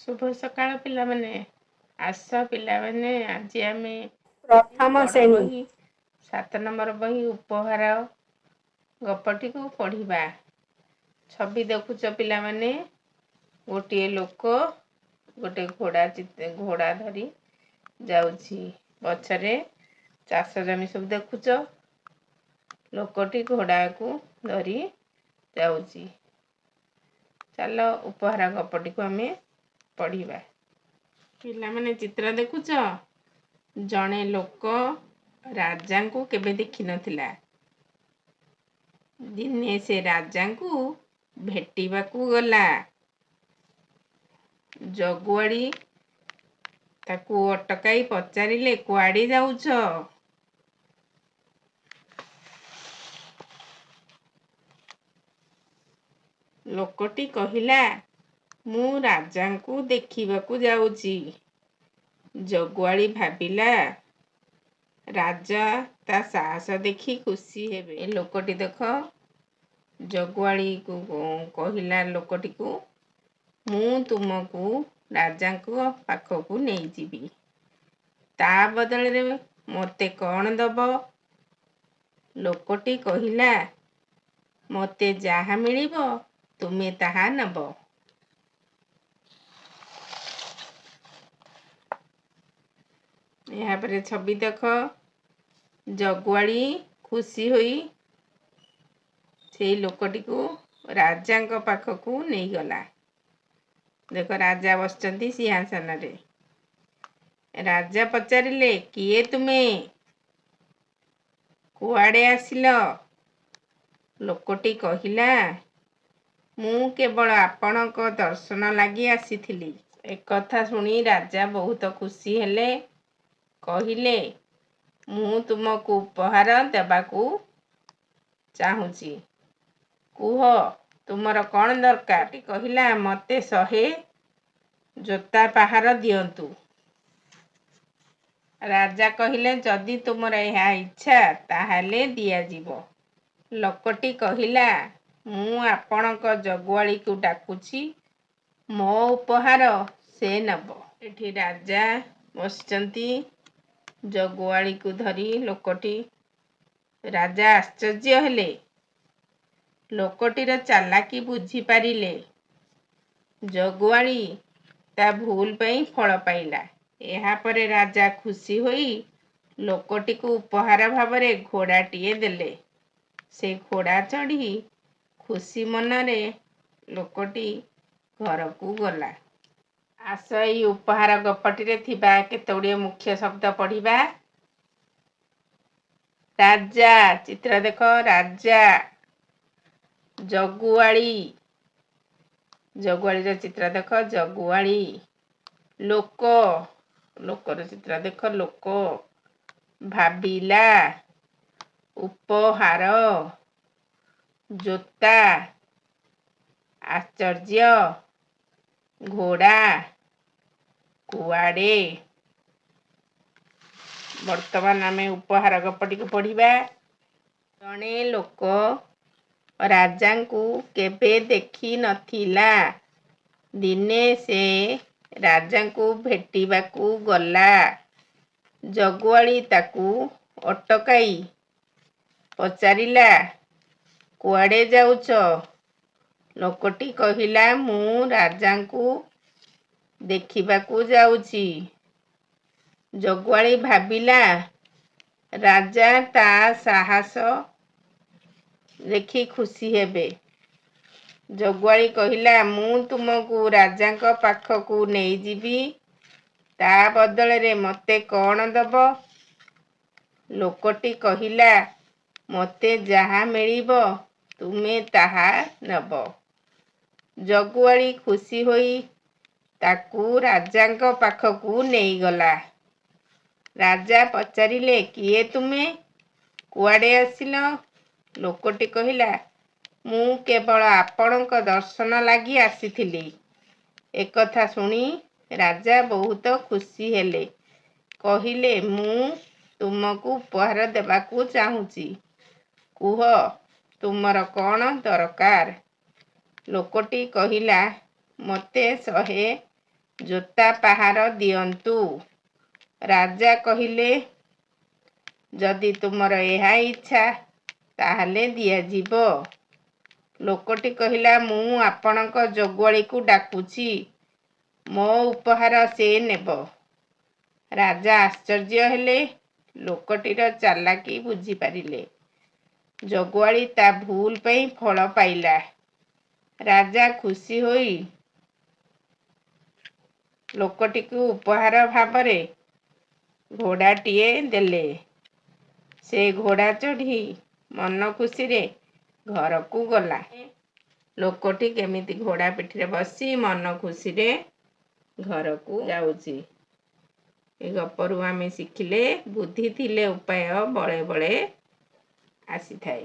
शुभ सकाळ पिलाମାନେ आस पिलाମାନେ आज आमे प्रथम श्रेणी बही 7 नंबर बही उपहार गपटी को पढ़िबा। छवि देखुच पिलाମାନେ गोटे लोक गोटे घोड़ा धरी जाउछि पछरे चाष जमी सब देखुच लोकटी घोड़ा को धरी जाउछि। चलो उपहार गपटी को आमे पढ़िबा। पिलाମାନେ चित्र देखुच जणे लोक राजा को केबे देखि नथिला। दिने से राजा को भेटिबा को गला। जगुआड़ी ताकू अटकाई पचारिले कुआड़ी जाउछ। लोकटी कहिला मु राजा को देखिबा को जाउछि। जगुआड़ी भाबिला राजा ता साहस देखी खुशी हेबे। ए लोकटी देख जगुआड़ी को कहिला लोकटी को मु तुमको राजा को पाखो को नहीं जीवी ता बदल रे मते कौन दब। लोकटी कहिला मते जहा मिलिबो तुमे ताहा नब। यहाँ पर छवि देख जगुआड़ी खुशी हुई से लोकटी को राजा को पाख को नहीं गला। देख राजा बसचंती सिंहासन रे। राजा पचारिले किए तुमे कुआड़े आसिल। लोकटी कहिला मु केवल आपणक दर्शन लगी आसीथिली। एक कथा सुनी राजा बहुत खुशी हेले कहिले मु तुमको उपहार देबाकू चाहूची कुह तुमर कौन दरकार। कहिला मते 100 जोता पहाड़ दियंतु। राजा कहिले जदि तुमर यह इच्छा ताहले दिया जीवो। लोकटी कहिला मु आपणक जगुआड़ी को डाकुची मो उपहार से नब। एठी राजा बसचंती जगुआड़ी को धरी लोकटी राजा आश्चर्य हेले लोकटीर चालाकी बुझी पारिले। जगुआड़ी ता भूल पई फल पाइला। यहाँ पर राजा खुशी होई लोकटी को उपहार भावरे घोड़ाटीए देले। से घोड़ा चढ़ी खुशी मनरे लोकटी घर को गला। आस ई उपहार गपटी रे थिबा केतोड़िए मुख्य शब्द पढ़िबा। राजा चित्र देख राजा जगुआड़ी जगुआड़ी चित्र देख जगुआड़ी लोक लोकर चित्र देख लोक भाबिला उपहार जोता आश्चर्य घोड़ा कुआड़े। वर्तमान आमे उपहार गपटी को पढ़िबा। जणे लोक राजा को केबे देखी नथिला। दिने से राजा को भेटिबा को गला। जगुआड़ी ताकू अटकाई पचारिला कुआड़े जाउछ। लोकटी कहिला मु राजा को देखिबा को जाउछि। जगुआड़ी भाबिला राजा ता साहस देखी खुशी हेबे। जगुआड़ी कहिला मु तुमको राजा को पाख को नहीं जीवी ता बदल रे मते कौन दब। लोकटी कहिला मते जहा मिलिबो तुमे ताहा नब। जगुआड़ी खुशी होई ताकू राजा को पाख को नहीं गला। राजा पचारिले किए तुमे कुआड़े आसिल। लोकटी कहिला मु केवल आपणक दर्शन लगी आसीथिली। एक कथा सुनी राजा बहुत खुशी हेले कहिले मु तुमको उपहार देबाकू चाहूची कुह तुमर कौन दरकार। लोकटी कहिला मते 100 ଜୋତା ପାହାର ଦିଅନ୍ତୁ। ରାଜା କହିଲେ, ଯଦି ତୁମର ଏହା ଇଚ୍ଛା ତାହେଲେ ଦିଆଯିବ। ଲୋକଟି କହିଲା, ମୁଁ ଆପଣଙ୍କ ଜଗୁଆଳିକୁ ଡାକୁଛି, ମୋ ଉପହାର ସେ ନେବ। ରାଜା ଆଶ୍ଚର୍ଯ୍ୟ ହେଲେ, ଲୋକଟିର ଚାଲାକି ବୁଝିପାରିଲେ। ଜଗୁଆଳି ତା ଭୁଲ ପାଇଁ ଫଳ ପାଇଲା। ରାଜା ଖୁସି ହୋଇ ଲୋକଟିକୁ ଉପହାର ଭାବରେ ଘୋଡ଼ାଟିଏ ଦେଲେ। ସେ ଘୋଡ଼ା ଚଢ଼ି ମନ ଖୁସିରେ ଘରକୁ ଗଲା। ଲୋକଟି କେମିତି ଘୋଡ଼ା ପିଠିରେ ବସି ମନ ଖୁସିରେ ଘରକୁ ଯାଉଛି। ଏ ଗପରୁ ଆମେ ଶିଖିଲେ, ବୁଦ୍ଧି ଥିଲେ ଉପାୟ ବଳେ ବଳେ ଆସିଥାଏ।